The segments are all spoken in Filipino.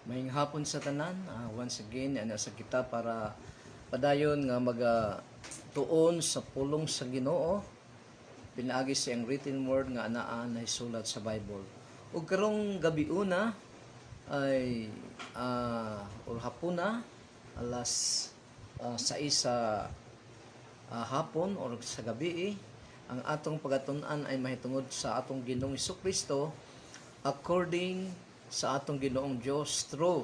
Maayong hapon sa tanan. Once again, sa kita para padayon nga tuon sa pulong sa Ginoo. Pinaagi siyang written word nga anaa na isulat sa Bible. Ug karong gabi una ay or hapuna alas 6 sa hapon or sa gabi ang atong pagatun-an ay mahitungod sa atong Ginoong Kristo according sa atong Ginoong Dios through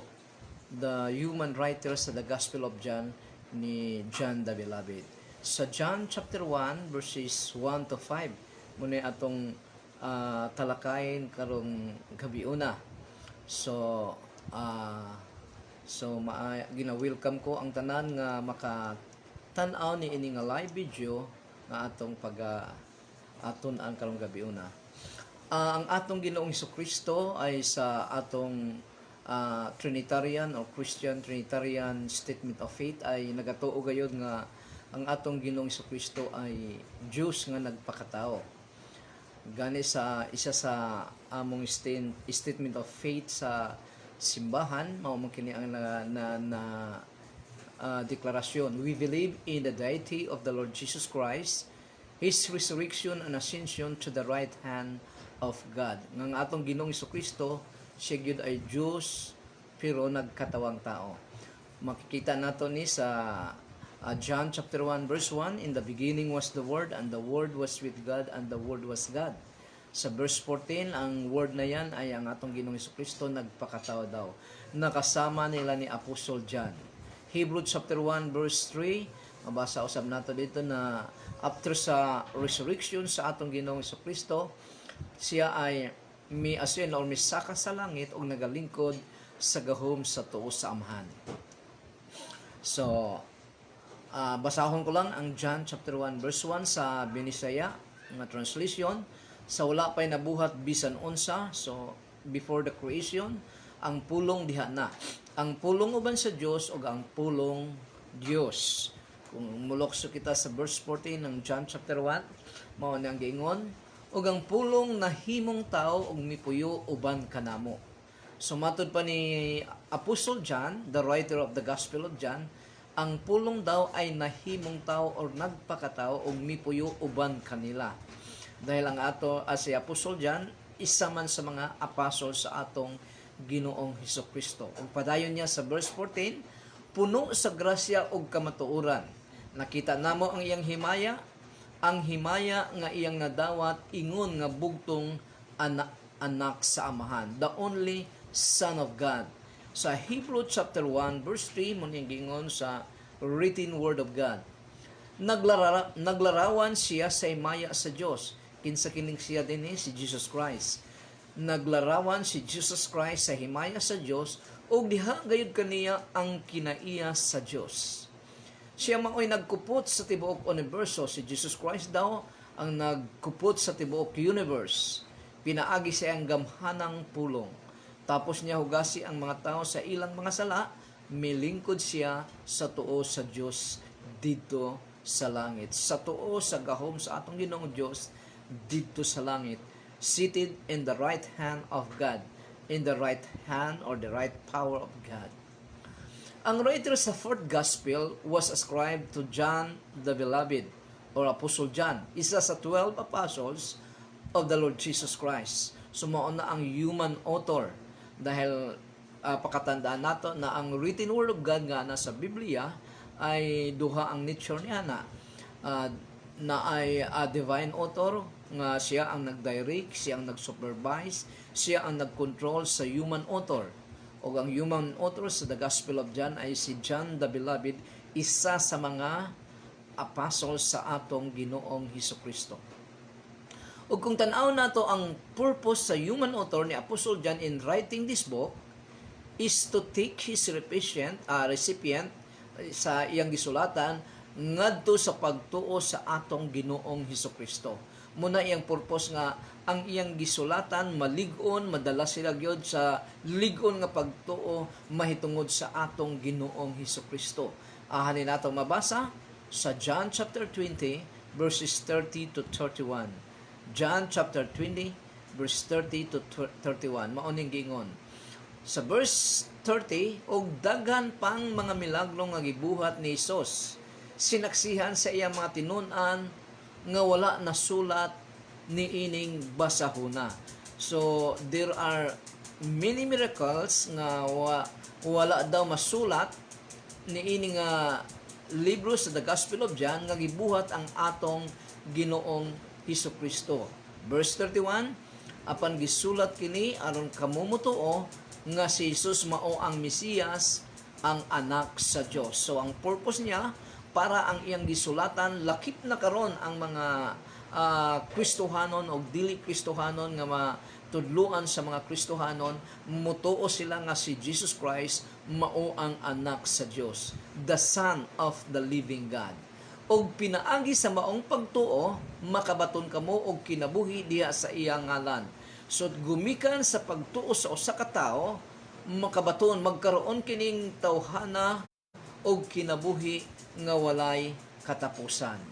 the human writer sa the Gospel of John ni John the Beloved. Sa John chapter 1 verses 1 to 5 muna atong talakayin karong gabi una. Gina-welcome ko ang tanan nga makatan-aw ni ini nga live video nga atong atun-an karong gabi una. Ang atong Ginoong Kristo ay sa atong Trinitarian or Christian Trinitarian Statement of Faith ay nagatuo gayud nga ang atong Ginoong Kristo ay Diyos nga nagpakatao. Gani sa isa sa among Statement of Faith sa simbahan, mao man kini ang deklarasyon. We believe in the deity of the Lord Jesus Christ, His resurrection and ascension to the right hand of God. Ng atong Ginoong Kristo, siya gyud ay Diyos pero nagkatawang tao. Makikita nato ni sa John chapter 1 verse 1, in the beginning was the Word and the Word was with God and the Word was God. Sa verse 14, ang word na yan ay ang atong Ginoong Kristo nagpakatao daw. Nakasama nila ni Apostle John. Hebrews chapter 1 verse 3, mabasa usab nato dito na after sa resurrection sa atong Ginoong Kristo, siya ay mi-ascend or misaka sa langit o nagalingkod sa gahom sa tuo sa Amahan. So, basahon ko lang ang John chapter 1 verse 1 sa Binisaya nga translation. Sa wala pa'y nabuhat bisan unsa, so before the creation, ang pulong diha na. Ang pulong uban sa Dios ug ang pulong Dios. Kung mulokso kita sa verse 14 ng John chapter 1, mao ni ang giingon, ug ang pulong nahimong tao ug mipuyo uban kanamo. So matud pa ni Apostle John, the writer of the Gospel of John, ang pulong daw ay nahimong tao or nagpakatao ug mipuyo uban kanila. Dahil ang si Apostle John, isa man sa mga apostol sa atong Ginoong Hesukristo. Ug padayon niya sa verse 14, puno sa grasya ug kamatuoran. Nakita namo ang iyang himaya, ang himaya nga iyang nadawat ingon nga bugtong anak sa Amahan, the only Son of God. Sa Hebrew chapter 1 verse 3 mo gingon sa written word of God. Naglarawan siya sa himaya sa Dios. Kinsa kining siya din si Jesus Christ. Naglarawan si Jesus Christ sa himaya sa Dios ug diha gayud kaniya ang kinaiya sa Dios. Siya mao'y nagkupot sa tibuok universo. Si Jesus Christ daw ang nagkupot sa tibuok universe. Pinaagi siya ang gamhanang pulong. Tapos niya hugasi ang mga tao sa ilang mga sala, milingkod siya sa tuo sa Dios dito sa langit. Sa tuo sa gahom sa atong Ginoong Dios dito sa langit. Seated in the right hand of God. In the right hand or the right power of God. Ang writer sa fourth gospel was ascribed to John the Beloved or Apostle John, isa sa 12 apostles of the Lord Jesus Christ. Sumao na ang human author dahil pakatandaan nato na ang written word of God nga nasa Biblia ay duha ang nature niya na ay divine author nga siya ang nag-direct, siya ang nag-supervise, siya ang nag-control sa human author. O ang human author sa the Gospel of John ay si John the Beloved, isa sa mga apostles sa atong Ginoong Hesukristo. O kung tanaw nato ang purpose sa human author ni Apostle John in writing this book is to take his recipient sa iyang gisulatan ngadto sa pagtuo sa atong Ginoong Hesukristo. Muna iyang purpose nga ang iyang gisulatan malig-on, madala sila gyud sa lig-on nga pagtuo mahitungod sa atong Ginoong Hesukristo. Ahanin nato mabasa sa John chapter 20 verses 30 to 31. John chapter 20 verse 30 to 31. Mao ning gingon. Sa verse 30, og daghan pang mga milagro nga gibuhat ni Hesus. Sinaksihan sa iyang mga tinun-an nga wala nasulat ni ining basahona. So there are many miracles nga wala daw masulat ni ining libro sa The Gospel of John nga gibuhat ang atong Ginoong Hesukristo. Verse 31, apan gisulat kini aron kamumutuo nga si Jesus mao ang Mesiyas, ang anak sa Dios. So ang purpose niya para ang iyang gisulatan lakip na karon ang mga Kristohanon o dili Kristohanon nga matudluan sa mga Kristohanon, mutuo sila nga si Jesus Christ mao ang anak sa Dios, the Son of the living God. Og pinaagi sa maong pagtuo, makabaton kamo og kinabuhi diha sa iyang ngalan. So gumikan sa pagtuo sa usa ka tawo, makabaton magkaroon kining tawhana og kinabuhi nga walay katapusan.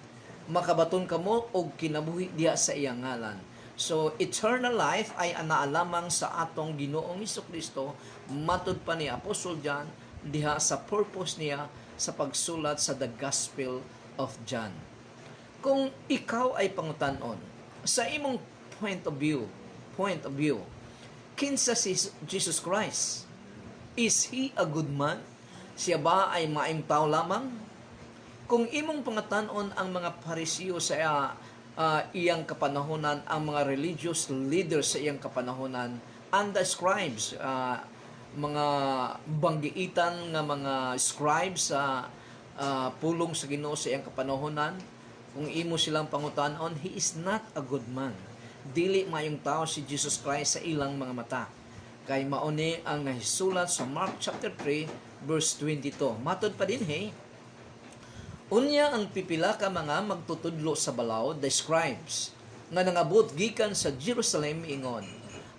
Makabaton kamo og kinabuhi diha sa iyang ngalan. So eternal life ay anaa lamang sa atong Ginoong Hesukristo, matud pa ni Apostol John diha sa purpose niya sa pagsulat sa The Gospel of John. Kung ikaw ay pangutan-on sa imong point of view, kinsa si Jesus Christ? Is He a good man? Siya ba ay maayong tao lamang? Kung imong pangatan-on ang mga Parisiyo sa iyang kapanahonan, ang mga religious leaders sa iyang kapanahonan, and the scribes, mga banggiitan nga mga scribes sa pulong sa Ginoo sa iyang kapanahonan, kung imo silang pangutan-on, He is not a good man. Dili mayong tao si Jesus Christ sa ilang mga mata. Kay mauni ang nahisulat sa Mark chapter 3 verse 22. Matod pa din unya ang pipila ka mga magtutudlo sa balaod, the scribes, nga nangabot gikan sa Jerusalem ingon,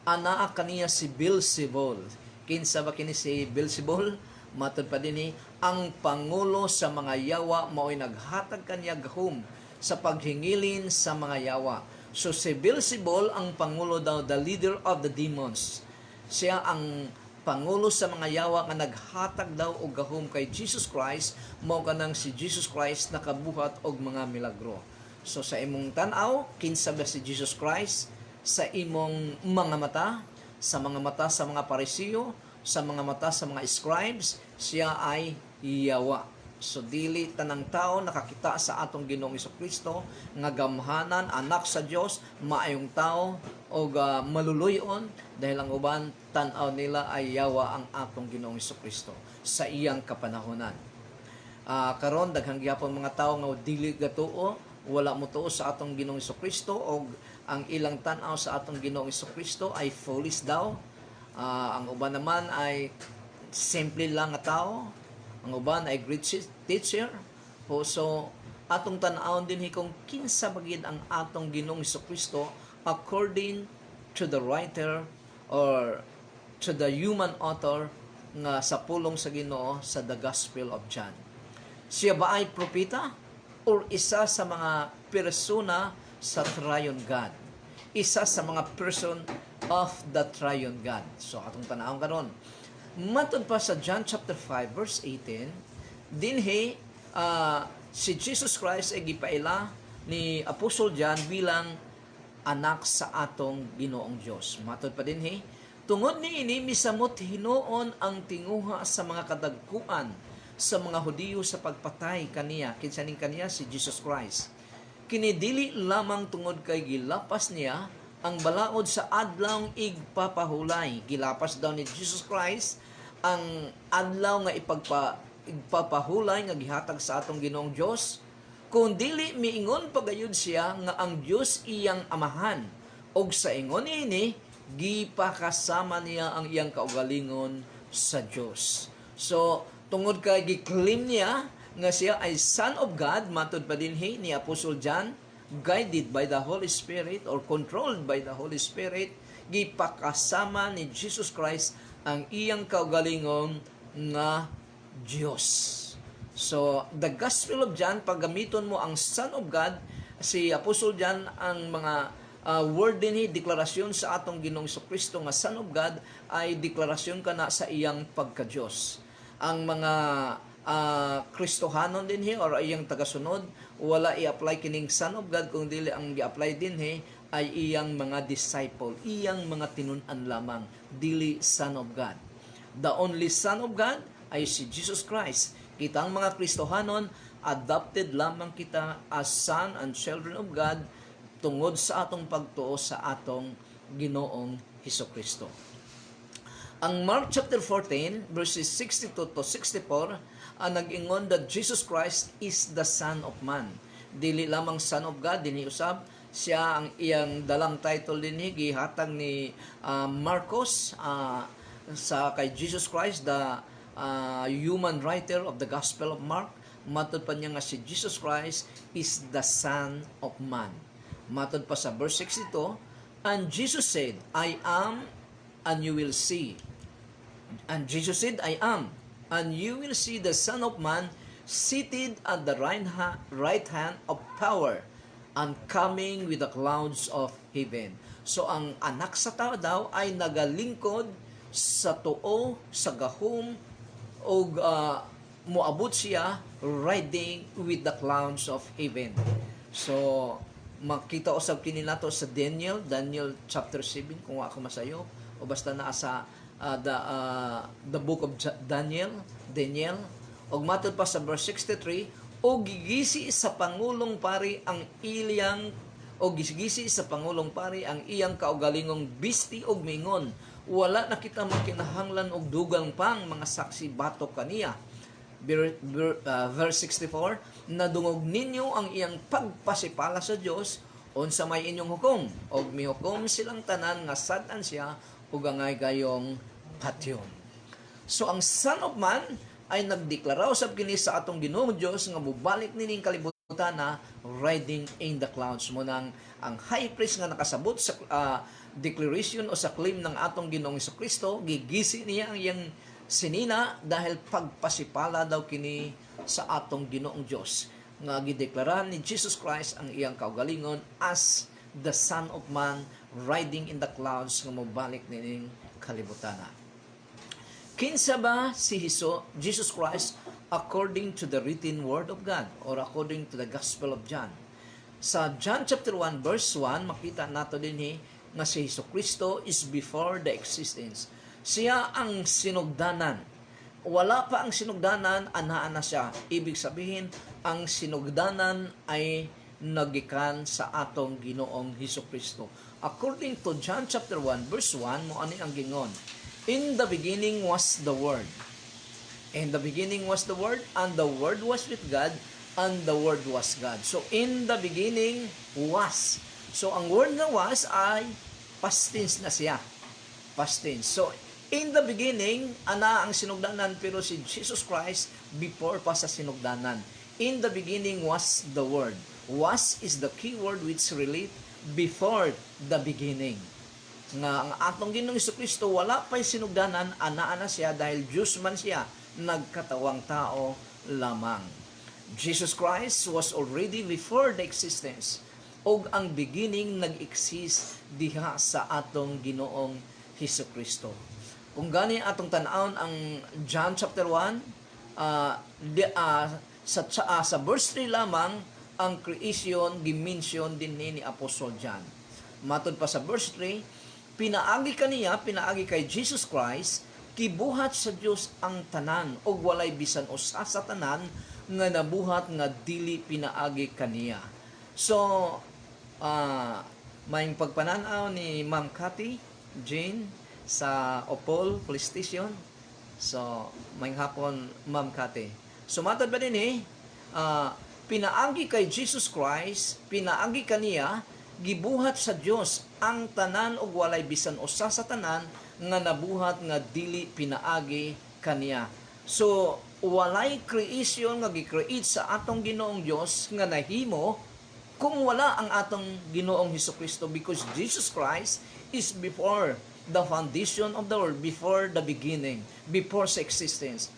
anaa kaniya si Beelzebul. Kinsa ba kini si Beelzebul? Matod pa din ang pangulo sa mga yawa mao'y naghatag kaniya gahom sa paghingilin sa mga yawa. So si Beelzebul ang pangulo daw, the leader of the demons. Siya ang pangulo sa mga yawa nga naghatag daw og gahom kay Jesus Christ, mao kanang si Jesus Christ nakabuhat og mga milagro. So sa imong tan-aw, kinsa ba si Jesus Christ? Sa imong mga mata, sa mga mata sa mga Parisiyo, sa mga mata sa mga scribes, siya ay yawa. So dili tanang tao nakakita sa atong Ginoong Hesukristo nga gamhanan, anak sa Dios, maayong tao o maluluyon, dahil ang uban tan-aw nila ay yawa ang atong Ginoong Hesukristo sa iyang kapanahonan. Karon daghang gyapon mga tao nga dili gatuo, wala mo tuo sa atong Ginoong Hesukristo, o ang ilang tan-aw sa atong Ginoong Hesukristo ay foolish daw. Ang uban naman ay simple lang nga tao. Ang uban ay great teacher. So atong tan-awon din kung kinsa bagid ang atong Ginoong Hesukristo according to the writer or to the human author nga sa pulong sa Ginoo sa The Gospel of John. Siya ba ay propeta or isa sa mga persona sa Triune God? Isa sa mga person of the Triune God. So atong tan-awon karon. Matod pa sa John chapter 5 verse 18, dinhi si Jesus Christ ay gipaila ni Apostol John bilang anak sa atong Ginoong Dios. Matod pa dinhi, tungod niini misamot hinuon ang tinguha sa mga kadagkuan sa mga Hudiyo sa pagpatay kaniya, kinsa ning kaniya si Jesus Christ. Kini dili lamang tungod kay gilapas niya ang balaod sa adlaw igpapahulay. Gilapas daw ni Jesus Christ ang adlaw nga ipagpapahulay nga gihatag sa atong Ginoong Dios, kung dili miingon pagayud siya nga ang Dios iyang amahan, og sa ingon ini gipakasama niya ang iyang kaugalingon sa Dios. So tungod kay giklaim niya nga siya ay Son of God, matod pa dinhi ni Apostle John, guided by the Holy Spirit or controlled by the Holy Spirit, gipakasama ni Jesus Christ ang iyang kaugalingon nga Dios. So, the Gospel of John, pag gamiton mo ang Son of God, si Apostle John ang mga word dinhi, deklarasyon sa atong Ginoong Kristo nga Son of God ay deklarasyon kana sa iyang pagka-Dios. Ang mga Kristohanon dinhi or iyang tagasunod wala i-apply kining Son of God, kung dili ang i-apply dinhi ay iyang mga disciple, iyang mga tinun-an lamang, dili Son of God. The only Son of God ay si Jesus Christ. Kita ang mga Kristohanon, adopted lamang kita as son and children of God tungod sa atong pagtuo sa atong Ginoong Hesukristo. Ang Mark chapter 14 verses 62 to 64 ang nag-ingon that Jesus Christ is the Son of Man. Dili lamang Son of God, dinhi usab siya ang iyang dalang title dinhi gihatag ni Marcos sa kay Jesus Christ, the human writer of the Gospel of Mark. Matod pa niya nga si Jesus Christ is the Son of Man. Matod pa sa verse 62, and Jesus said, I am, and you will see. And Jesus said, I am, and you will see the Son of Man seated at the right hand of power and coming with the clouds of heaven. So ang anak sa tao daw ay nagalingkod sa tuo, sa gahom, o moabot siya riding with the clouds of heaven. So makita usab kini nato sa Daniel chapter 7 kung ako masayo, o basta naa sa the book of Daniel, og matod pa sa verse 63, o gigisi sa pangulong pari ang iyang kaugalingong bisti og mingon, wala na kita makinahanglan og dugang pang mga saksi batok kaniya. Verse 64, nadungog ninyo ang iyang pagpasipala sa Dios unsa may inyong hukom, og mihukom silang tanan nga sad-an siya ug angay gayong patyon. So ang Son of Man ay nagdeklara usab kini sa atong Ginoong Dios nga mubalik nining kalibutan na riding in the clouds. Mo nang ang high priest nga nakasabot sa declaration o sa claim ng atong Ginoong Kristo, gigisi niya ang iyang sinina dahil pagpasipala daw kini sa atong Ginoong Dios nga gideklara ni Jesus Christ ang iyang kaugalingon as the Son of Man riding in the clouds nga mobalik nining kalibutan. Kinsa ba si Jesus Christ according to the written word of God or according to the Gospel of John? Sa John chapter 1 verse 1 makita nato dinhi nga si Jesucristo is before the existence. Siya ang sinugdanan. Wala pa ang sinugdanan, anaan na siya. Ibig sabihin, ang sinugdanan ay nagikan sa atong Ginoong Jesucristo. According to John chapter 1 verse 1, mo ani ang gingon, in the beginning was the Word. In the beginning was the Word, and the Word was with God, and the Word was God. So, in the beginning was. So, ang word na was ay past tense na siya. Past tense. So, in the beginning, ana ang sinugdanan, pero si Jesus Christ before pa sa sinugdanan. In the beginning was the Word. Was is the key word which relate before the beginning. Nga ang atong Ginoong Jesucristo wala pa'y sinugdanan, ana siya dahil Diyos man siya, nagkatawang tao lamang. Jesus Christ was already before the existence, og ang beginning nag-exist diha sa atong Ginoong Jesucristo. Kung gani atong tan-awon ang John chapter 1, sa verse 3 lamang ang creation dimension din ni Apostol John. Matod pa sa verse 3, pinaagi kay Jesus Christ, kibuhat sa Dios ang tanan og walay bisan usa sa tanan nga nabuhat nga dili pinaagi kaniya. So may pagpananaw ni Ma'am Cathy Jane sa Opol Police Station. So may hapon Ma'am Cathy. So matod ba din pinaagi kay Jesus Christ, pinaagi kaniya, gibuhat sa Dios ang tanan og walay bisan usa sa tanan nga nabuhat nga dili pinaagi kaniya. So walay creation nga gi-create sa atong Ginoong Dios nga nahimo kung wala ang atong Ginoong Hesukristo, because Jesus Christ is before the foundation of the world, before the beginning, before sa existence.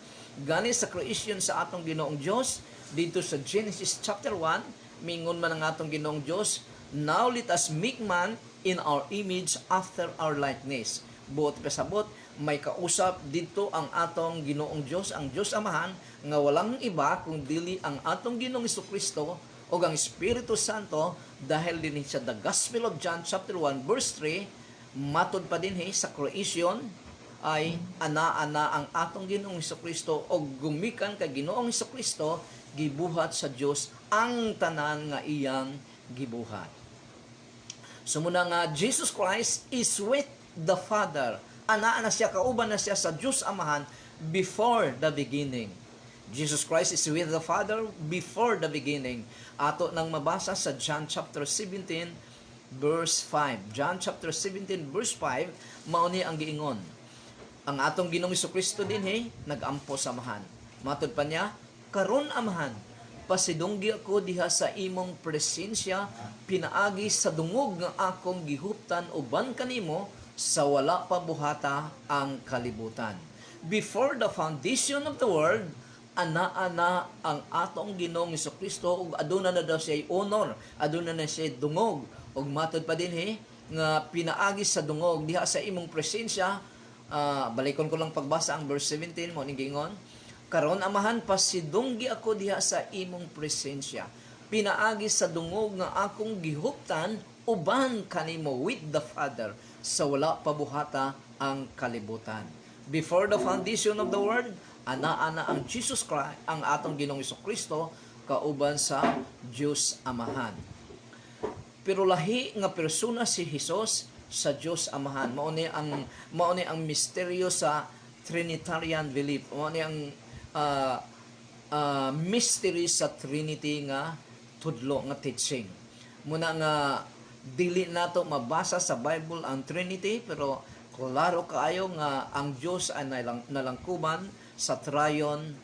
Gani sa creation sa atong Ginoong Dios, dito sa Genesis chapter 1, mingon man ang atong Ginoong Dios, Now let us make man in our image after our likeness. Buot kasabot, may kausap dito ang atong Ginoong Dios, ang Dios Amahan, nga walang iba kung dili ang atong Ginoong Kristo o ang Espiritu Santo, dahil din sa the Gospel of John chapter 1 verse 3, matod pa din sa creation ay ana-ana ang atong Ginoong Kristo o gumikan kay Ginoong Kristo, gibuhat sa Dios ang tanan nga iyang gibuhat. Sumuna nga Jesus Christ is with the Father. Ana na siya, kauban na siya sa Diyos Amahan before the beginning. Jesus Christ is with the Father before the beginning. Ato nang mabasa sa John chapter 17 verse 5. John chapter 17 verse 5, mao ni ang giingon. Ang atong Ginoong Kristo din nag-ampo sa amahan. Matod pa niya, karon amahan, pasidunggi ako diha sa imong presensya, pinaagi sa dungog nga akong gihuptan uban kanimo, sa wala pa buhata ang kalibutan. Before the foundation of the world, ana-ana ang atong Ginoong Kristo, ug aduna na daw siya honor, aduna na siya dungog, ug matod pa din nga pinaagi sa dungog diha sa imong presensya. Balikon ko lang pagbasa ang verse 17 mo ning gingon, karon amahan, pasidunggi ako diha sa imong presensya, pinaagi sa dungog nga akong gihuptan uban kanimo, with the Father, sa wala pa buhata ang kalibutan. Before the foundation of the world, ana-ana ang Jesus Christ, ang atong Ginoong Kristo, kauban sa Dios Amahan. Pero lahi nga persona si Jesus sa Dios Amahan. Mao ni ang misteryo sa Trinitarian belief. Mao ni ang mystery sa Trinity nga tudlo nga teaching. Muna nga dili nato mabasa sa Bible ang Trinity, pero klaro kaayo nga ang Dios ay nalangkuban sa triune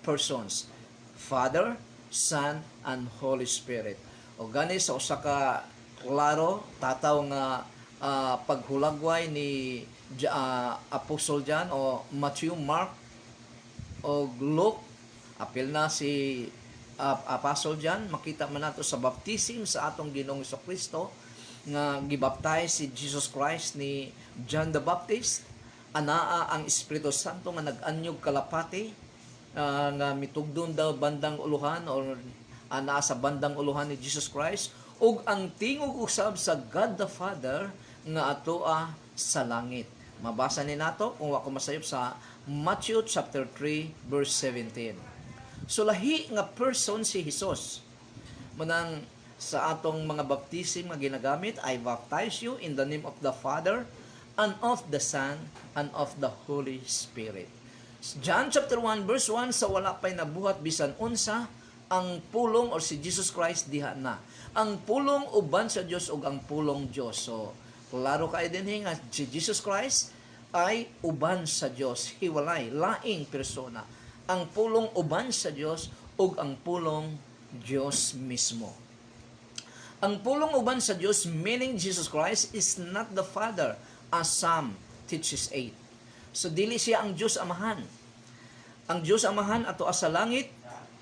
persons, Father, Son, and Holy Spirit. O gani sa usa ka klaro tataw nga paghulagway ni Apostle John o Matthew, Mark o Luke, apil na si Apostle John, makita man nato sa baptism sa atong Ginoong Kristo nga gibaptize si Jesus Christ ni John the Baptist. Anaa ang Espiritu Santo nga nag-anyog kalapati nga mitugdon daw bandang uluhan o anaa sa bandang uluhan ni Jesus Christ, ug ang tingog usab sa God the Father nga atoa sa langit. Mabasa ni nato kung wa ko masayop sa Matthew chapter 3 verse 17. So lahi nga person si Jesus. Manang sa atong mga baptism nga ginagamit, I baptize you in the name of the Father and of the Son and of the Holy Spirit. John chapter 1 verse 1, sa wala pa'y nabuhat bisan unsa, ang pulong or si Jesus Christ diha na. Ang pulong uban sa Dios ug ang pulong Dios. So klaro kay din nga si Jesus Christ ay uban sa Dios, hiwalay, laing persona. Ang pulong uban sa Dios ug ang pulong Dios mismo. Ang pulong uban sa Dios, meaning Jesus Christ, is not the Father, as Psalm teaches 8. So dili siya ang Dios Amahan. Ang Dios Amahan ato sa langit,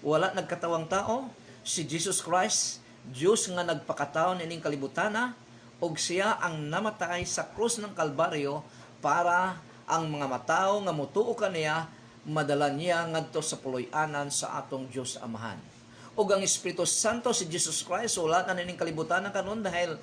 wala nagkatawang tao. Si Jesus Christ, Dios nga nagpakataon ining kalibutana, ug siya ang namatay sa krus ng Kalbaryo para ang mga matao nga motuo kaniya madala niya ngadto sa puloy-anan sa atong Dios Amahan. Ug ang Espiritu Santo si Jesus Christ wala na ning kalibutan karon, dahil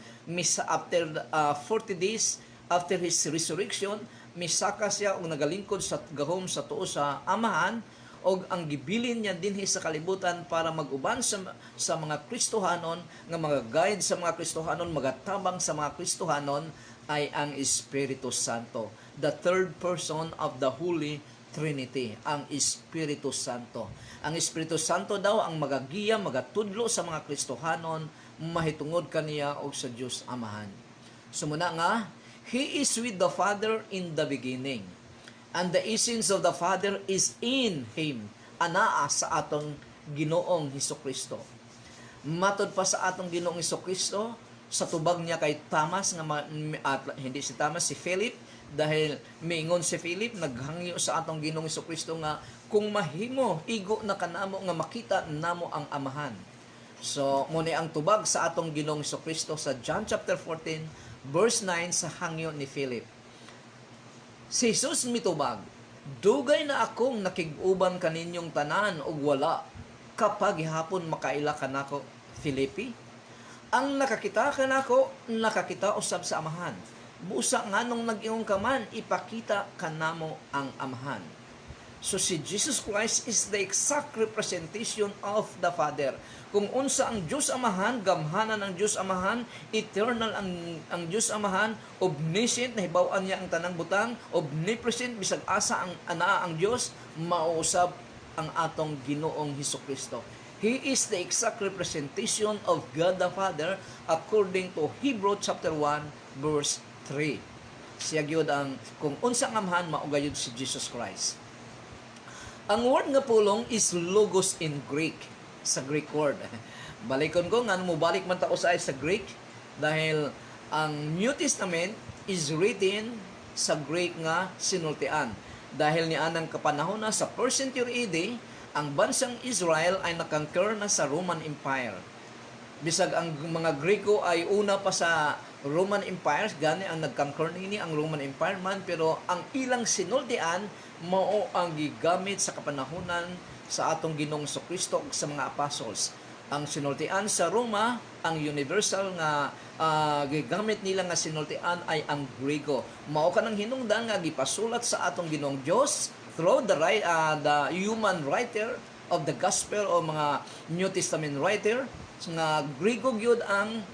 after 40 days after his resurrection, misaka siya ug nagalingkod sa gahom sa tuo sa Amahan, ug ang gibilin niya dinhi sa kalibutan para mag-uban sa mga Kristohanon, nga mga guide sa mga Kristohanon, magatabang sa mga Kristohanon ay ang Espiritu Santo, the third person of the Holy Trinity, ang Espiritu Santo. Ang Espiritu Santo daw ang magagiya, magatudlo sa mga Kristohanon, mahitungod kaniya og sa Dios Amahan. Sumuna nga, He is with the Father in the beginning, and the essence of the Father is in Him. Anaa sa atong Ginoong Hesukristo. Matod pa sa atong Ginoong Hesukristo, sa tubag niya kay Thomas, hindi si Thomas, si Philip, dahil miingon si Philip, naghangyo sa atong Ginoong Hesukristo nga, kung mahimo, igo na kanamo nga makita namo ang Amahan. So, muna ang tubag sa atong Ginoong Kristo sa John chapter 14, verse 9 sa hangyo ni Philip. Si Jesus mitubag, dugay na akong nakig-uban kaninyong tanan ug wala kapag gihapon makaila kanako, Filipi. Ang nakakita kanako, nakakita usab sa Amahan. Busa nganong nag-ingon ka man, ipakita kanamo ang Amahan. So si Jesus Christ is the exact representation of the Father. Kung unsa ang Diyos Amahan, gamhanan ang Diyos Amahan, eternal ang Diyos Amahan, omniscient, nahibaw-an niya ang tanang butang, omnipresent, bisag asa ang anaa ang Diyos, mausab ang atong Ginoong Hesukristo. He is the exact representation of God the Father according to Hebrew chapter 1 verse 3. Siya gyud ang kung unsa ang Amahan, maugayod si Jesus Christ. Ang word nga pulong is logos in Greek, sa Greek word. Balikon ko, nga mo balik man ta usay sa Greek, dahil ang New Testament is written sa Greek nga sinultian. Dahil ni anang kapanahon na sa 1st century AD, ang bansang Israel ay nakonquer na sa Roman Empire. Bisag ang mga Greko ay una pa sa Roman Empire, gani ang nagkonquer nini ang Roman Empire man, pero ang ilang sinultian mao ang gigamit sa kapanahunan sa atong Ginoong Kristo ug sa mga apostles. Ang sinultian sa Roma, ang universal nga gigamit nila nga sinultian ay ang Grego. Mao kanang hinungdan nga gipasulat sa atong Ginoong Dios through the human writer of the gospel o mga New Testament writer nga Grego gyud ang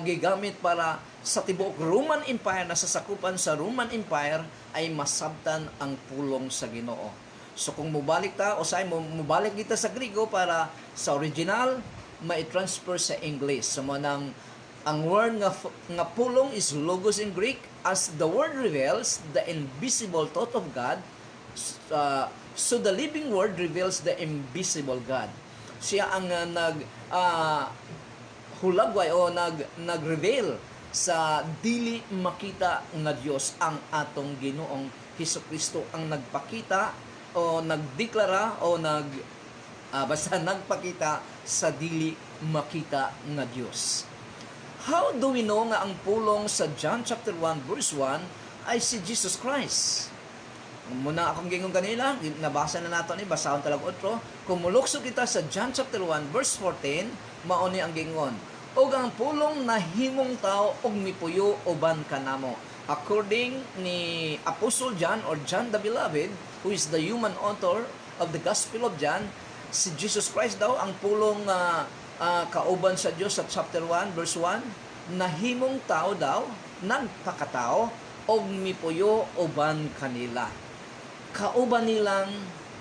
gigamit para sa tibuok Roman Empire, na sasakupan sa Roman Empire ay masabtan ang pulong sa Ginoo. So kung mubalik ta o say mubalik kita sa Grego para sa original mai-transfer sa English. So manang ang word nga pulong is logos in Greek, as the word reveals the invisible thought of God. So the living word reveals the invisible God. Siya ang hulagway o nag-reveal sa dili makita nga Dios, ang atong Ginoong Hesukristo ang nagpakita o nagdeklara o basta nagpakita sa dili makita nga Dios. How do we know nga ang pulong sa John chapter 1 verse 1 ay si Jesus Christ? Muna akong gingon kanila, nabasa na nato ni, basahon talag otro. Kung mulukso kita sa John chapter 1 verse 14, mao ni ang gingon, og ang pulong nahimong tao og mipuyo uban kanamo. According ni Apostle John or John the Beloved, who is the human author of the Gospel of John, si Jesus Christ daw ang pulong kauban sa Dios sa chapter 1 verse 1, nahimong tao daw, nagpakatao og mipuyo uban kanila. Kauban nilang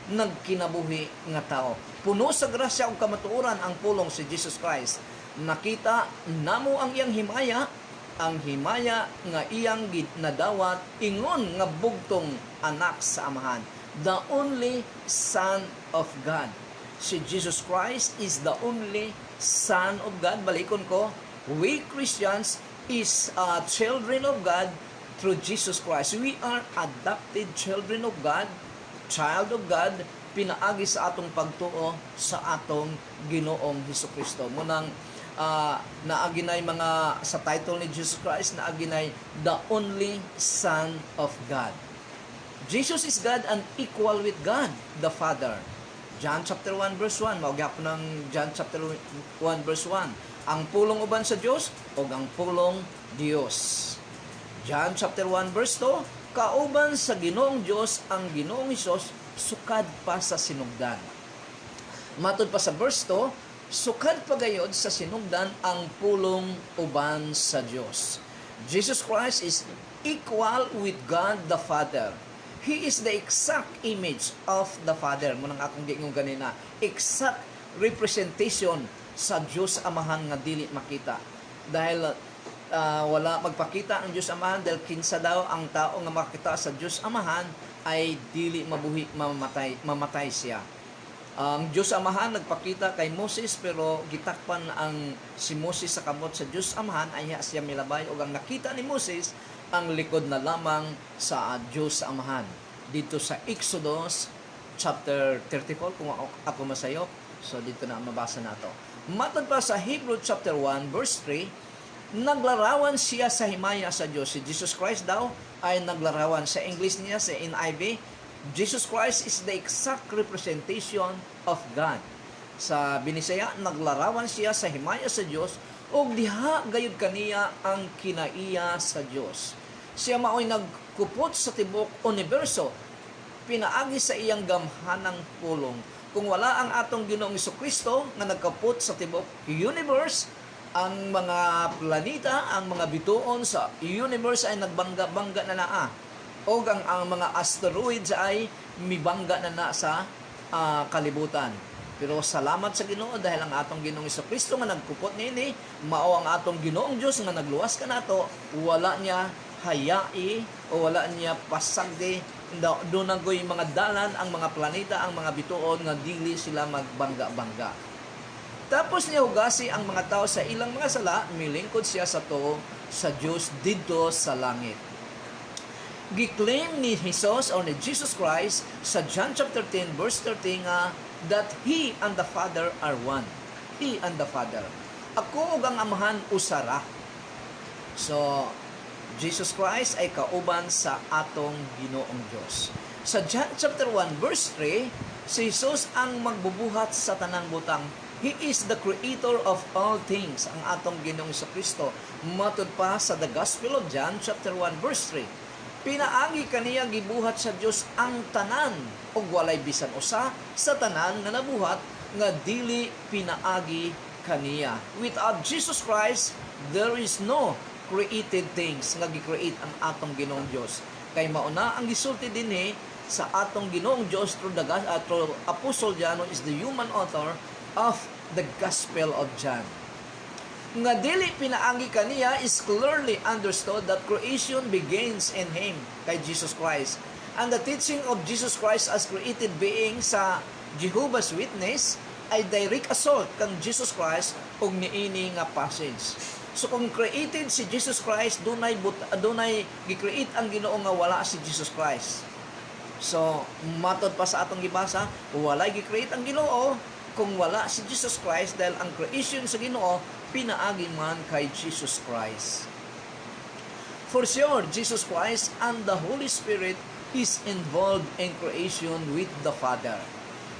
nagkinabuhi nga tao. Puno sa grasya ug kamatuoran ang pulong si Jesus Christ. Nakita namo ang iyang himaya, ang himaya nga iyang nadawat ingon nga bugtong anak sa Amahan, the only Son of God. Si Jesus Christ is the only Son of God. Balikon ko, we Christians is children of God through Jesus Christ. We are adopted children of God, child of God, pinaagi sa atong pagtuo sa atong Ginoong Hesukristo. Munang naaginay mga sa title ni Jesus Christ, naaginay the only Son of God. Jesus is God and equal with God the Father. John chapter 1 verse 1, maugyapon ng John chapter 1 verse 1. Ang pulong uban sa Dios o ang pulong Dios. John chapter 1 verse 2, kauban sa Ginoong Dios ang Ginoong Hesus sukad pa sa sinugdan. Matod pa sa verse 2, sukad pagayod sa sinugdan ang pulong uban sa Dios. Jesus Christ is equal with God the Father. He is the exact image of the Father. Munang akong giingon kanina, exact representation sa Dios Amahan nga dili makita. Dahil wala magpakita ang Dios Amahan, dahil kinsa daw ang tao nga makita sa Dios Amahan ay dili mabuhi, mamatay siya. Ang Diyos Amahan nagpakita kay Moses, pero gitakpan ang si Moses sa kamot sa Diyos Amahan, ay siya milabay, o ang nakita ni Moses ang likod na lamang sa Diyos Amahan. Dito sa Exodus chapter 34, kung ako masayop, so dito na mabasa nato. Matod pa sa Hebrew chapter 1 verse 3, naglarawan siya sa himaya sa Diyos. Si Jesus Christ daw ay naglarawan. Sa English niya, sa NIV, Jesus Christ is the exact representation of God. Sa Binisaya, naglarawan siya sa himaya sa Diyos, o diha gayud kaniya ang kinaiya sa Diyos. Siya maoy nagkupot sa tibok universo, pinaagi sa iyang gamhanang pulong. Kung wala ang atong Ginoong Jesucristo nga nagkapot sa tibok universe, ang mga planeta, ang mga bituon sa universe ay nagbangga-bangga na naa. O ang mga asteroids ay mibangga na sa kalibutan. Pero salamat sa Ginoo dahil ang atong Ginoong Jesucristo nga nagkupot niini, mao ang atong Ginoong Dios nga nagluwas kanato, wala niya hayai o wala niya pasagdi, do nagoy mga dalan ang mga planeta, ang mga bituon nga dili sila magbangga-bangga. Tapos niya hugasi ang mga tao sa ilang mga sala, milingkod siya sa to sa Dios didto sa langit. Giklaim ni Jesus or ni Jesus Christ sa John chapter 10 verse 13 nga that He and the Father are one. He and the Father. Ako ug ang Amahan usara. So, Jesus Christ ay kauban sa atong Ginoong Dios. Sa John chapter 1 verse 3, si Jesus ang magbubuhat sa tanang butang. He is the creator of all things. Ang atong Ginoong Jesucristo. Matod pa sa the Gospel of John chapter 1 verse 3. Pinaagi kaniya gibuhat sa Dios ang tanan ug walay bisan usa sa tanan nga nabuhat nga dili pinaagi kaniya. Without Jesus Christ, there is no created things nga gi-create ang atong Ginoong Dios. Kay mauna ang gisulti dinhi sa atong Ginoong Dios through Apostle John, is the human author of the Gospel of John. Nga dili pinaagi kaniya is clearly understood that creation begins in Him, kay Jesus Christ. And the teaching of Jesus Christ as created being sa Jehovah's Witness ay direct assault kang Jesus Christ ug niini nga passage. So kung created si Jesus Christ, dunay gi-create ang Ginoo nga wala si Jesus Christ. So matod pa sa atong gibasa, walay gi-create ang Ginoo kung wala si Jesus Christ, dahil ang creation sa Ginoo pinaagi man kay Jesus Christ. For sure, Jesus Christ and the Holy Spirit is involved in creation with the Father.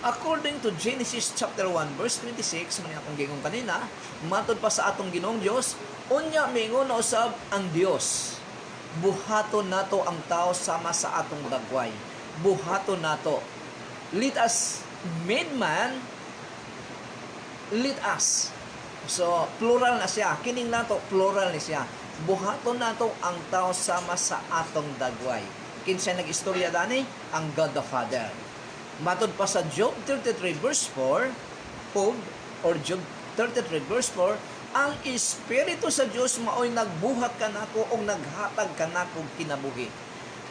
According to Genesis chapter 1 verse 26, man akong gingon kanina, matod pa sa atong Ginoong Dios, unya mingon na usab ang Dios. Buhaton nato ang tao sama sa atong dagway. Buhaton nato. Let us made man, let us. So, plural na siya. Kining nato, plural ni siya. Buhaton nato ang tao sama sa atong dagway. Kinsa nag-istorya dani? Ang God the Father. Matod pa sa Job 33 verse 4, Job 33 verse 4, ang Espiritu sa Dios maoy nagbuhat kanako o naghatag kanako kinabuhi.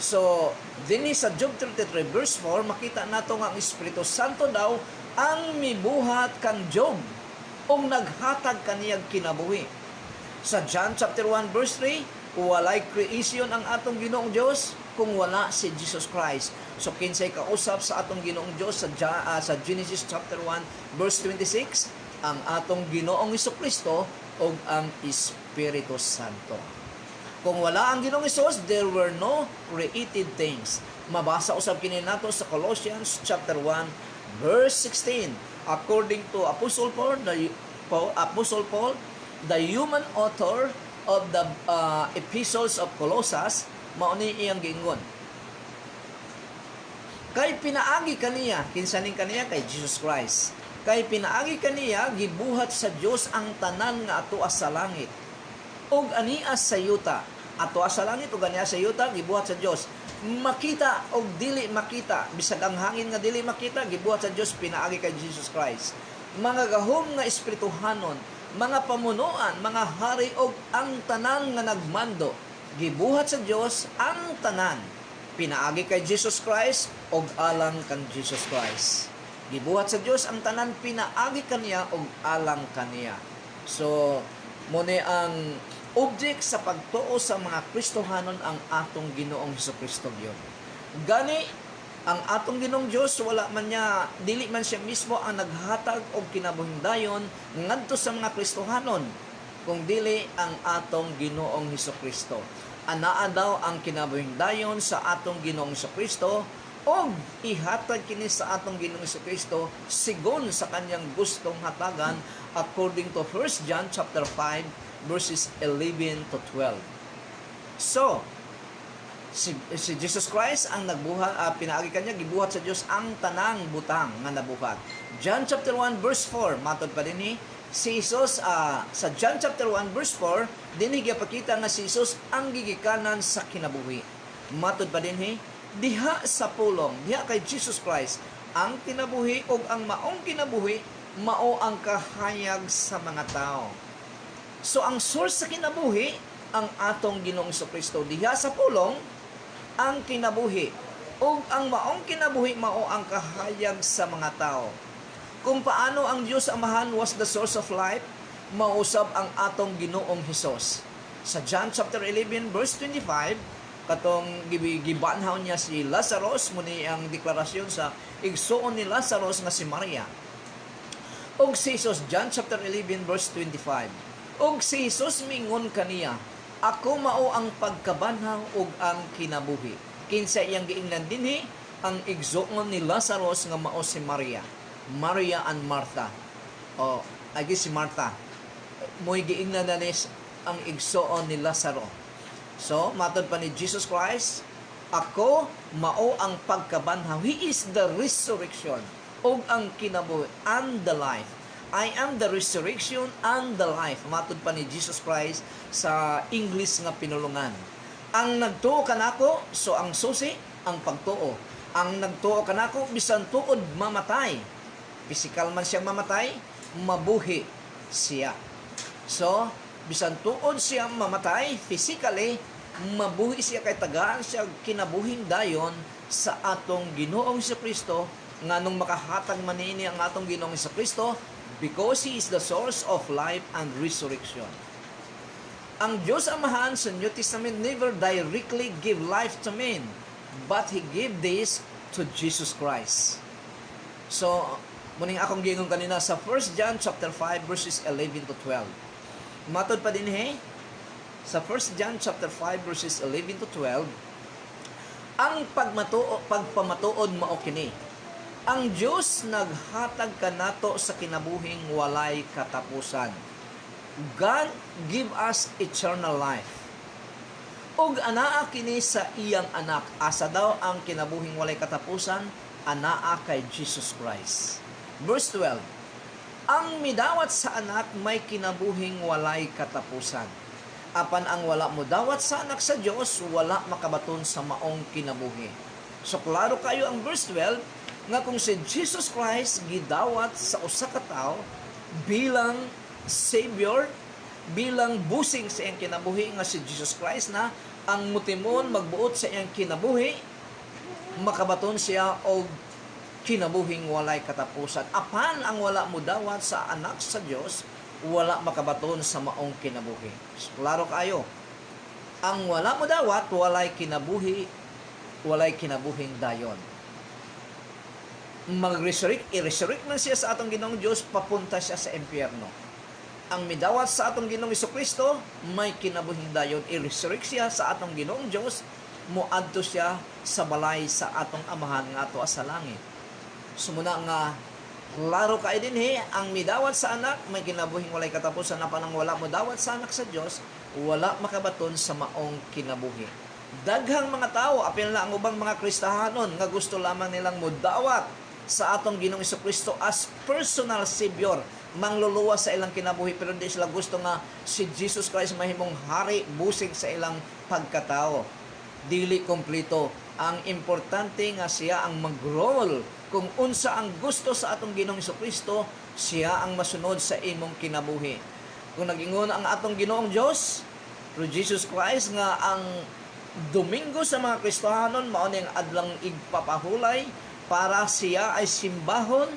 So, dinhi sa Job 33 verse 4, makita nato nga ang Espiritu Santo daw ang mibuhat kan Job o naghatag kaniyang kinabuhi. Sa John chapter 1 verse 3, walay creation ang atong Ginoong Dios kung wala si Jesus Christ. So kinsay kausap sa atong Ginoong Dios sa Genesis chapter 1 verse 26, ang atong Ginoong Jesucristo o ang Espiritu Santo. Kung wala ang Ginoong Hesus, there were no created things. Mabasa usab kini nato sa Colossians chapter 1 verse 16. According to Apostle Paul, the human author of the epistles of Colossus, mauni iyang giingon. Kay pinaagi kaniya, kinsaning kaniya kay Jesus Christ. Kay pinaagi kaniya, gibuhat sa Dios ang tanan nga atoa sa langit. Og ania sa yuta, atoa sa langit ug ania sa yuta, gibuhat sa Dios. Makita o dili makita, bisag ang hangin nga dili makita, gibuhat sa Dios, pinaagi kay Jesus Christ. Mga gahom nga espirituhanon, mga pamunuan, mga hari og ang tanan nga nagmando, gibuhat sa Dios ang tanan, pinaagi kay Jesus Christ og alang kan Jesus Christ. Gibuhat sa Dios ang tanan, pinaagi kaniya og alang kaniya. So mone ang object sa pagtuo sa mga Kristohanon ang atong Ginoong Hesukristo gyud. Gani Ang atong Ginoong Dios wala man niya, dili man siya mismo ang naghatag og kinabuhing dayon ngadto sa mga Kristohanon, kung dili ang atong Ginoong Hesukristo. Anaa daw ang kinabuhing dayon sa atong Ginoong Hesukristo og ihatag kini sa atong Ginoong Hesukristo sigon sa kanyang gustong hatagan according to 1 John chapter 5 verses 11 to 12. So, si Jesus Christ ang nagbuhat, pinaagi kanya gibuhat sa Dios ang tanang butang nga nabuhat. John chapter 1 verse 4 matod pa dinhi si Jesus sa John chapter 1 verse 4 dinhi gipakita nga si Jesus ang gigikanan sa kinabuhi. Matod pa dinhi diha sa pulong, diha kay Jesus Christ ang kinabuhi ug ang maong kinabuhi mao ang kahayag sa mga tao. So ang source sa kinabuhi ang atong Ginoong Kristo diha sa pulong ang kinabuhi ug ang maong kinabuhi mao ang kahayag sa mga tao. Kung paano ang Diyos Amahan was the source of life, mausab ang atong Ginoong Hesus. Sa John chapter 11 verse 25, katong gibanhaw niya si Lazarus, muni ang deklarasyon sa igsuon ni Lazarus nga si Maria. Og si Jesus, John chapter 11 verse 25. Og si Jesus mingon kaniya, ako mao ang pagkabanhaw ug ang kinabuhi. Kinsa iyang giingnan dinhi ang igsuon ni Lazarus nga mao si Maria. Maria and Martha. O, agi si Martha. Mo'y giingnan na ang igsuon ni Lazaro. So, matod pa ni Jesus Christ, ako mao ang pagkabanhaw. He is the resurrection ug ang kinabuhi and the life. I am the resurrection and the life. Matod pa ni Jesus Christ sa English nga pinulungan. Ang nagtuo kanako, so ang susi, ang pagtuo. Ang nagtuo kanako, bisan tuod mamatay. Physical man siyang mamatay, mabuhi siya. So, bisan tuod siya mamatay, physically, mabuhi siya kay tagaan siya kinabuhing dayon sa atong Ginoong Hesukristo, nga nung makahatag manini ang atong Ginoong Hesukristo, because He is the source of life and resurrection. Ang Diyos Amahan sa New Testament never directly give life to men, but He gave this to Jesus Christ. So, muning akong gingon kanina sa 1 John chapter 5 verses 11 to 12. Matod pa din sa 1 John chapter 5 verses 11 to 12, ang pagpamatuod mao kini. Ang Diyos naghatag kanato sa kinabuhing walay katapusan. God give us eternal life. Og anaa kini sa iyang anak. Asa daw ang kinabuhing walay katapusan? Anaa kay Jesus Christ. Verse 12. Ang midawat sa anak may kinabuhing walay katapusan. Apan ang wala mo dawat sa anak sa Dios, wala makabaton sa maong kinabuhi. So klaro kayo ang verse 12 nga kung si Jesus Christ gidawat sa usa ka tawo bilang Savior, bilang busing sa iyang kinabuhi nga si Jesus Christ na ang mutimon magbuot sa iyang kinabuhi, makabaton siya og kinabuhing walay katapusan. Apan ang wala mo dawat sa anak sa Dios, wala makabaton sa maong kinabuhi. Klaro kayo. Ang wala mo dawat, walay kinabuhi, walay kinabuhing dayon. I-resurrect man siya sa atong Ginoong Diyos, papunta siya sa impyerno. Ang midawat sa atong Ginoong Hesukristo, may kinabuhing dayon. I-resurrect siya sa atong Ginoong Diyos, muadto siya sa balay sa atong Amahan nga ato sa langit. Sumuna nga, klaro kayo din ang midawat sa anak, may kinabuhing walay katapusan. Na panang wala mo dawat sa anak sa Diyos, wala makabaton sa maong kinabuhi. Daghang mga tao, apil na ang ubang mga Kristahanon, nga gusto lamang nilang mudawat sa atong Ginoong Hesukristo as personal Savior, mangluluwa sa ilang kinabuhi, pero hindi sila gusto nga si Jesus Christ mahimong hari, busing sa ilang pagkatao. Dili kompleto. Ang importante nga siya ang mag-role. Kung unsa ang gusto sa atong Ginoong Hesukristo, siya ang masunod sa imong kinabuhi. Kung nag-ingon ang atong Ginoong Diyos, through Jesus Christ, nga ang Domingo sa mga Kristohanon, mao ning adlang igpapahulay, para siya ay simbahon,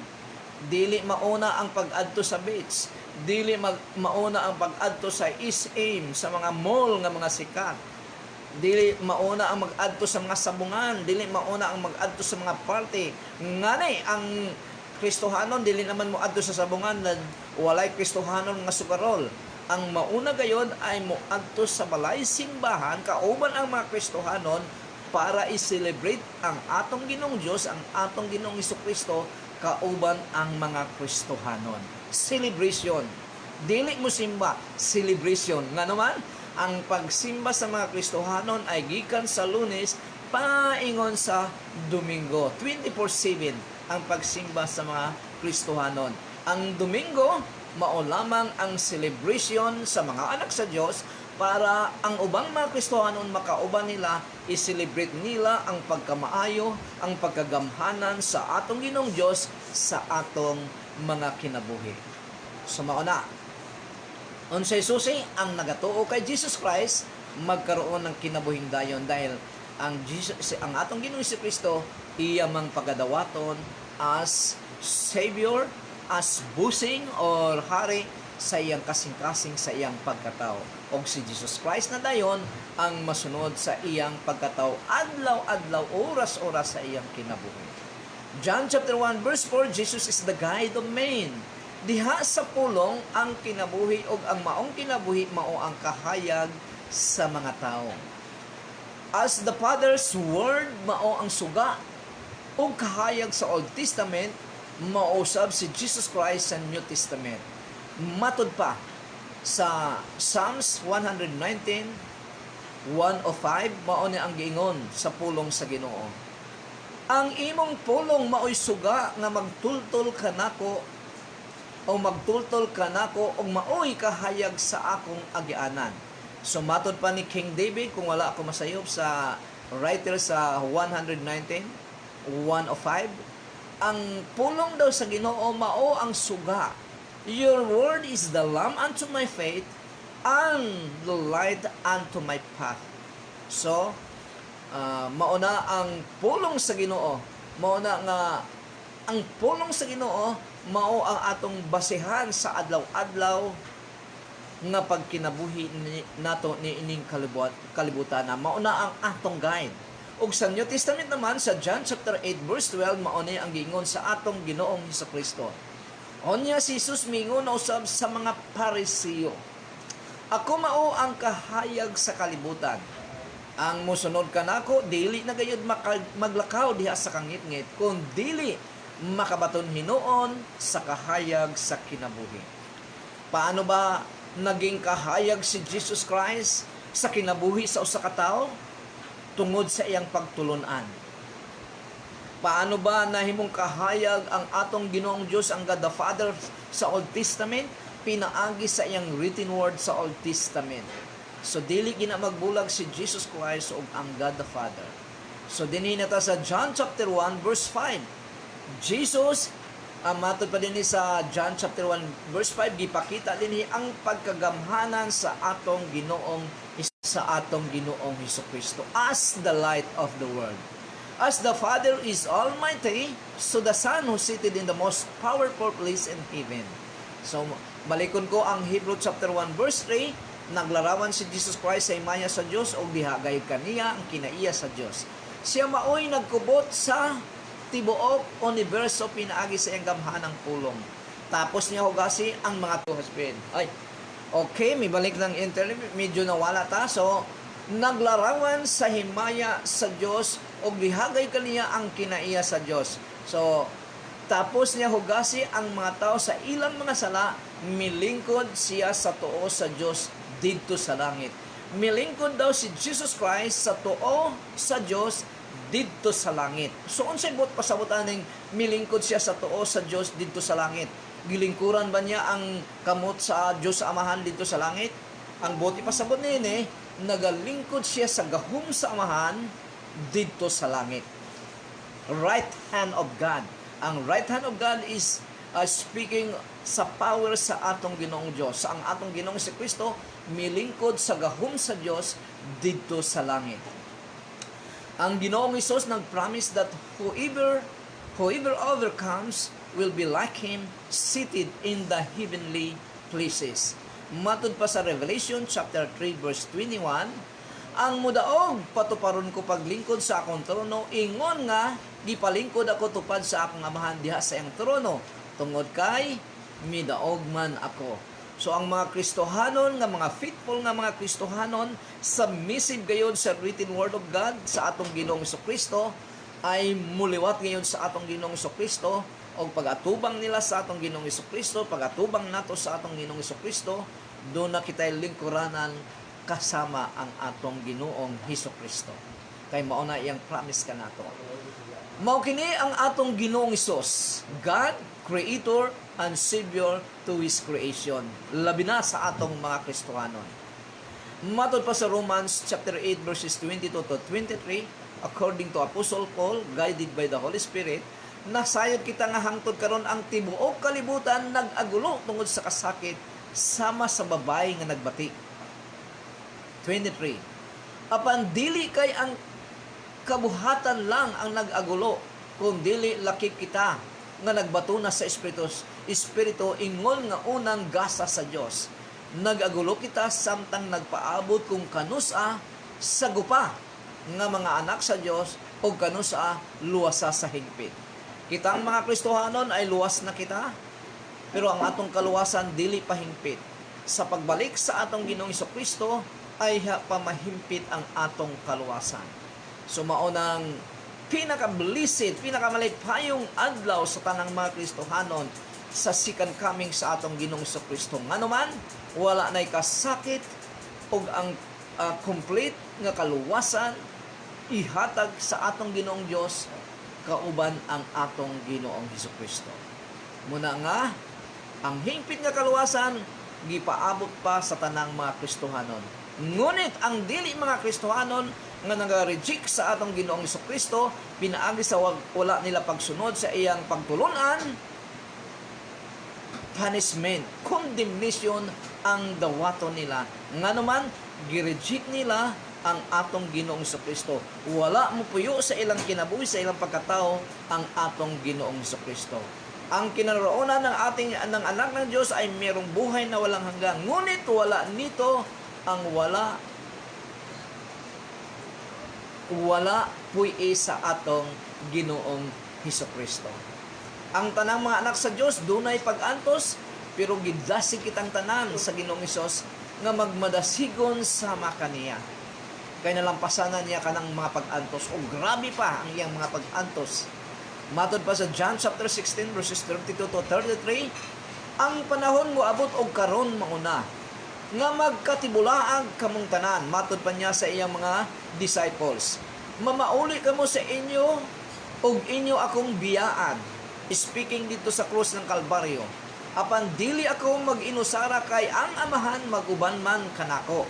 dili mauna ang pag-adto sa beach, dili mauna ang pag-adto sa SM, sa mga mall nga mga sikat. dili mauna ang mag-adto sa mga sabungan, dili mauna ang mag-adto sa mga party. Ngani ang Kristohanon dili naman mo adto sa sabungan na walay Kristohanon nga sugarol. Ang mauna gayon ay mo adto sa balay simbahan kauban ang mga Kristohanon para i-celebrate ang atong Ginoong Dios, ang atong Ginoong Hesukristo kauban ang mga Kristohanon. Celebration. Dili mo simba, celebration. Nga naman, ang pagsimba sa mga Kristohanon ay gikan sa Lunes paingon sa Domingo. 24/7 ang pagsimba sa mga Kristohanon. Ang Domingo, mao lamang ang celebration sa mga anak sa Dios para ang ubang mga Kristohanon makauban nila, i-celebrate nila ang pagkamaayo, ang pagkagamhanan sa atong Ginoong Dios sa atong mga kinabuhi. So mauna, unsay susi ang nagatuo kay Jesus Christ magkaroon ng kinabuhing dayon dahil ang atong Ginoong Kristo iya mang pagadawaton as Savior, as busing or hari sa iyang kasing-kasing sa iyang pagkatao. O si Jesus Christ na dayon ang masunod sa iyang pagkatao adlaw-adlaw, oras-oras sa iyang kinabuhi. John chapter 1 verse 4, Jesus is the guide of man. Diha sa pulong ang kinabuhi o ang maong kinabuhi mao ang kahayag sa mga tao. As the Father's word mao ang suga o kahayag sa Old Testament, mausab si Jesus Christ sa New Testament. Matud pa sa Psalms 119:105 mao ni ang giingon sa pulong sa Ginoo. Ang imong pulong mao'y suga nga magtultol kanako o magtultol kanako og maoy kahayag sa akong agianan. So matod pa ni King David, kung wala ako masayop sa writer sa 119:105, ang pulong daw sa Ginoo mao ang suga. Your word is the lamp unto my feet and the light unto my path. So mauna ang pulong sa Ginoo, mauna nga ang pulong sa Ginoo mao ang atong basehan sa adlaw-adlaw nga pagkinabuhi nato ni ining kalibutan na mao na ang atong guide. Ug sa New Testament naman sa John chapter 8 verse 12 mao ni ang giingon sa atong Ginoong Hesukristo. Onya si Jesus mingon usab sa mga Pariseo, ako mao ang kahayag sa kalibutan. Ang mosunod kanako dili na gayud maglakaw diha sa kangitngit kun dili makabaton hinuon sa kahayag sa kinabuhi. Paano ba naging kahayag si Jesus Christ sa kinabuhi sa usa ka tawo? Tungod sa iyang pagtulunan. Paano ba nahimong kahayag ang atong Ginoong Dios, ang God the Father sa Old Testament? Pinaagi sa iyang written word sa Old Testament. So dili gina magbulag si Jesus Christ og ang God the Father. So dinhi nata sa John chapter 1 verse 5. Jesus, matod pa din sa John chapter 1 verse 5, gipakita din ang pagkagamhanan sa atong Ginoong Hesukristo as the light of the world. As the Father is almighty, so the Son who seated in the most powerful place in heaven. So balikon ko ang Hebrew chapter 1 verse 3, naglarawan si Jesus Christ sa imaya sa Dios og diha gayud kaniya ang kinaiya sa Dios. Siya maoy nagkubot sa tibuok universo pinaagi sa iyang gamhanang pulong. Tapos niya hugasi ang mga husband. Ay, okay, may balik ng internet, medyo nawala ta. So, naglarawan sa himaya sa Dios og gihagay kaniya ang kinaiya sa Dios. So, tapos niya hugasi ang mga tao sa ilang mga sala, milingkod siya sa tuo sa Dios didto sa langit. Milingkod daw si Jesus Christ sa tuo sa Dios didto sa langit. So unsay bot pasabutan ning milingkod siya sa tuo sa Dios didto sa langit? Gilingkuran ba niya ang kamot sa Dios sa Amahan didto sa langit? Ang boti pasabot nini, nagalingkod siya sa gahom sa Amahan didto sa langit. Right hand of God. Ang right hand of God is speaking sa power sa atong Ginoong Dios. Sa ang atong Ginoong Hesukristo milingkod sa gahom sa Dios didto sa langit. Ang Ginoong Hesus nag-promise that whoever overcomes will be like Him, seated in the heavenly places. Matod pa sa Revelation chapter 3 verse 21, ang mudaog patuparon ko paglingkod sa akong trono, ingon nga gipalingkod ako tupad sa akong amahan diha sa iyang trono, tungod kay midaog man ako. So ang mga Kristohanon nga mga faithful nga mga Kristohanon, submissive gayon sa written word of God sa atong Ginoong Kristo, ay muliwat ngayon sa atong Ginoong Kristo, o pag-atubang nila sa atong Ginoong Kristo, pag-atubang nato sa atong Ginoong Kristo, doon na kita'y lingkuranan kasama ang atong Ginoong Kristo. Kay mao na iyang promise ka nato. Mao kini ang atong Ginoong Hesus, God, Creator and Savior to His creation. Labi na sa atong mga Kristohanon. Matod pa sa Romans chapter 8 verses 22 to 23, according to Apostle Paul, guided by the Holy Spirit, nasayod kita nga hangtod karon ang tibuok kalibutan nag-agulo tungod sa kasakit sama sa babae nga nagbati. 23. Apan dili kay ang kabuhatan lang ang nag-agulo, kung dili lakip kita nga nagbato na sa Espiritu ingon nga unang gasa sa Dios. Nag-agulo kita samtang nagpaabot kung kanusa sa gupa nga mga anak sa Dios o kanusa luwasa sa higpit. Kitang mga Kristohanon ay luwas na kita, pero ang atong kaluwasan dili pa hingpit. Sa pagbalik sa atong Ginoong Kristo ay pamahimpit ang atong kaluwasan. So maunang pinaka-blessed, pinakamalipayong adlaw sa tanang mga Kristohanon sa second coming sa atong Ginoong Kristo. Ngano man, wala na'y kasakit o ang complete nga kaluwasan ihatag sa atong Ginoong Dios kauban ang atong Ginoong Kristo. Muna nga, ang hingpit nga kaluwasan gipaabot pa sa tanang mga Kristohanon. Ngunit ang dili mga Kristohanon nga nag-reject sa atong Ginoong Kristo, pinaagi sa wala nila pagsunod sa iyang pagtulunan, punishment, condemnation ang dawaton nila. Nga naman, gireject nila ang atong Ginoong Kristo. Wala mo puyo sa ilang kinabuhi, sa ilang pagkatao ang atong Ginoong Kristo. Ang kinaroonan ng ng anak ng Diyos ay mayroong buhay na walang hanggan. Ngunit wala nito ang wala puy sa atong Ginoong Kristo. Ang tanang mga anak sa Diyos dunay pag-antos, pero gidlasig kitang tanan sa Ginoong Hesus nga magmadasigon sama kaniya. Kaya nalampasanan niya kanang mga pag-antos, o grabe pa ang iyang mga pag-antos. Matod pa sa John chapter 16 verses 32 to 33, ang panahon mo abot og karon mauna nga magkatibulaag kamong tanan. Matod pa niya sa iyang mga disciples, mamauli kamo sa inyo og inyo akong biyaan. Speaking dito sa krus ng Kalbaryo, apan dili ako mag-inusara kay ang amahan maguban man kanako.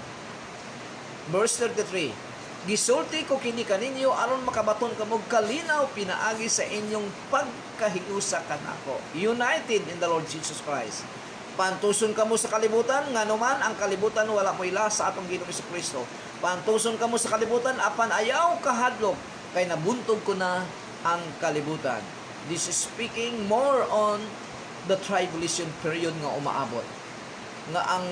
Verse 33, gisulti ko kini kaninyo aron makabaton kamo kalinaw pinaagi sa inyong pagkahiusa kanako. United in the Lord Jesus Christ. Pantuson kamo sa kalibutan, nganuman ang kalibutan wala mo ila sa atong Ginoong Kristo. Pantuson kamo sa kalibutan apan ayaw kahadlok kay nabuntog ko na ang kalibutan. This is speaking more on the tribulation period nga umaabot. Nga ang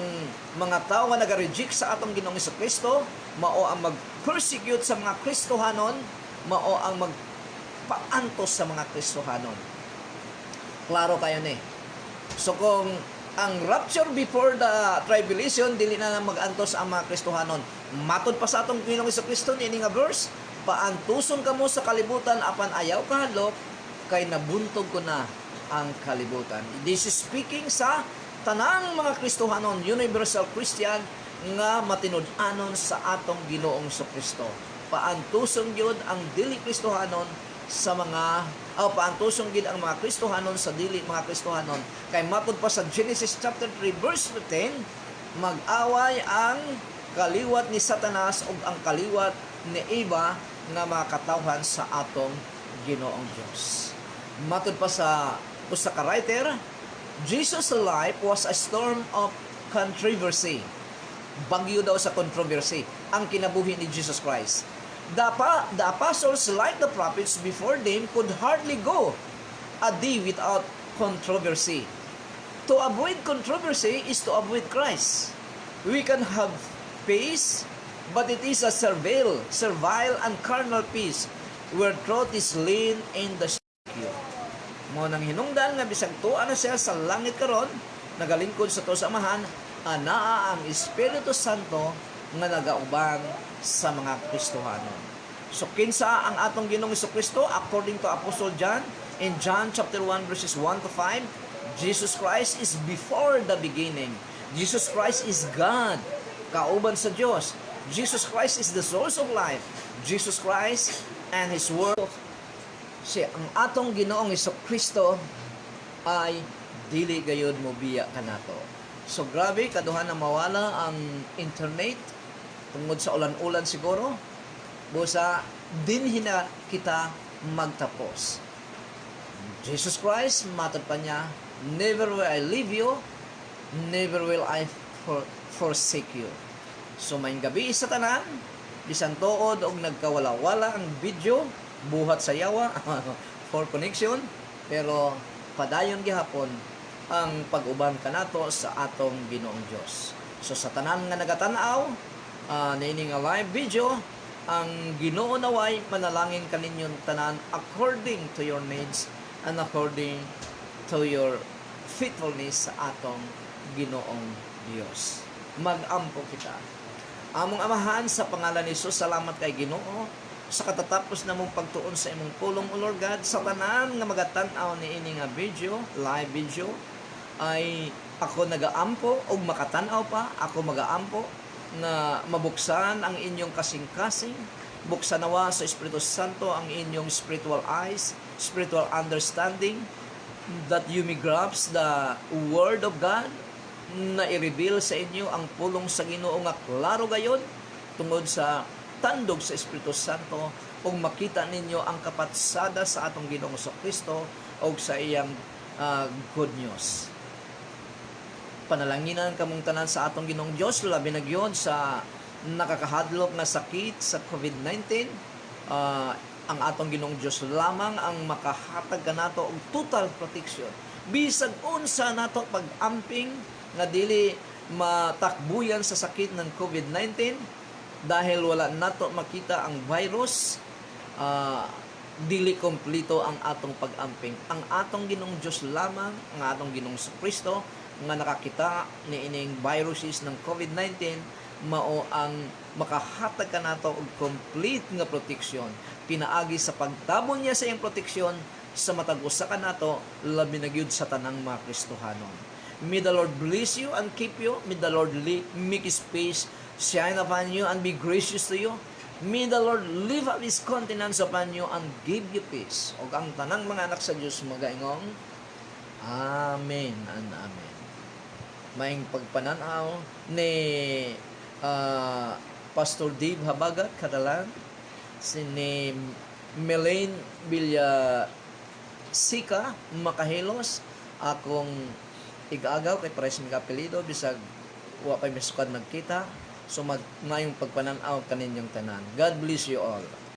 mga tao nga nag-reject sa atong Ginoong Kristo, mao ang mag-persecute sa mga Kristohanon, mao ang magpaantos sa mga Kristohanon. Klaro kayo ni. So kung ang rapture before the tribulation, dili na mag-antos ang mga Kristohanon. Matod pa sa atong Ginoong Kristo ni nga verse, paantuson kamo sa kalibutan apan ayaw kahadlok kay nabuntog ko na ang kalibutan. This is speaking sa tanang mga Kristohanon, universal Christian nga matinud-anon sa atong Ginoong Kristo. Paantuson gyud ang dili Kristohanon sa mga paantuson gyud ang mga Kristohanon sa dili mga Kristohanon. Kay matod pa sa Genesis chapter 3 verse 10, mag-away ang kaliwat ni Satanas ug ang kaliwat ni Eva nga mga katawhan sa atong Ginoong Dios. Matod pa sa usa ka writer, Jesus' life was a storm of controversy. Bagyo daw sa controversy ang kinabuhi ni Jesus Christ. The apostles, like the prophets before them, could hardly go a day without controversy. To avoid controversy is to avoid Christ. We can have peace but it is a servile and carnal peace, where truth is lean in the secure. Mo nang hinungdan nga bisag tuwa na siya sa langit karon, nagalingkod sa to sa amahan, anaa ang Espiritu Santo nga nagauban sa mga Kristohanon. So kinsa ang atong Ginoong Jesucristo according to Apostle John in John chapter 1 verses 1 to 5, Jesus Christ is before the beginning. Jesus Christ is God, kauban sa Dios. Jesus Christ is the source of life. Jesus Christ and His Word. Siya ang atong Ginoong Jesucristo ay dili gayud mo biya kanato. So grabe kaduha na mawala ang internet tungod sa ulan-ulan siguro. Busa dinhi na kita magtapos. Jesus Christ matod pa niya, never will I leave you, never will I forsake you. So may gabi sa tanan, bisan tuod og nagkawala-wala ang video, buhat sa yawa for connection, pero padayon gihapon ang pag-uban kanato sa atong Ginoong Dios. So sa tanan nga nagatanaw niining live video, ang Ginoo naway manalangin kaninyon tanan according to your needs and according to your faithfulness sa atong Ginoong Dios. Mag-ampo kita. Among Amahan, sa pangalan ni Jesus, salamat kay Ginoo sa katatapos na mong pagtuon sa imong pulong, O Lord God, sa tanan nga magatan-aw ni ini nga video, live video, ay ako nagaampo o makatan-aw pa, ako magaampo na mabuksan ang inyong kasing-kasing, buksan nawa sa Espiritu Santo ang inyong spiritual eyes, spiritual understanding, that you may grasp the Word of God, na i-reveal sa inyo ang pulong sa Ginoo nga klaro gayon tungod sa tandog sa Espiritu Santo, ug makita ninyo ang kapatsada sa atong Ginoong Jesucristo ug sa iyang good news. Panalanginan kamong tanan sa atong Ginoong Dios, labi na gyud sa nakakahadlok na sakit sa COVID-19. Ang atong Ginoong Dios lamang ang makahatag kanato og total protection bisag unsa nato pag-amping nga dili matakbuyan sa sakit ng COVID-19 dahil wala nato makita ang virus. Dili kompleto ang atong pag-amping. Ang atong Ginoong Dios lamang, ang atong Ginoong Jesucristo nga nakakita ni ining viruses ng COVID-19 mao ang makahatag kanato og complete nga protection pinaagi sa pagtabon niya sa iyang proteksyon sa matag usa kanato labi na gyud sa tanang mga Kristohanon. May the Lord bless you and keep you. May the Lord make His face shine upon you and be gracious to you. May the Lord lift up His countenance upon you and give you peace. Og ang tanang mga anak sa Dios magaingong Amen and Amen. Maing pagpananaw ni Pastor Dave Habagat Kadalan, si ni Melaine Villasika Makahilos, akong igagaw kay pares mi kapelido bisag wa pay misukad nagkita. So mayong pagpananaw kaninyong tanan. God bless you all.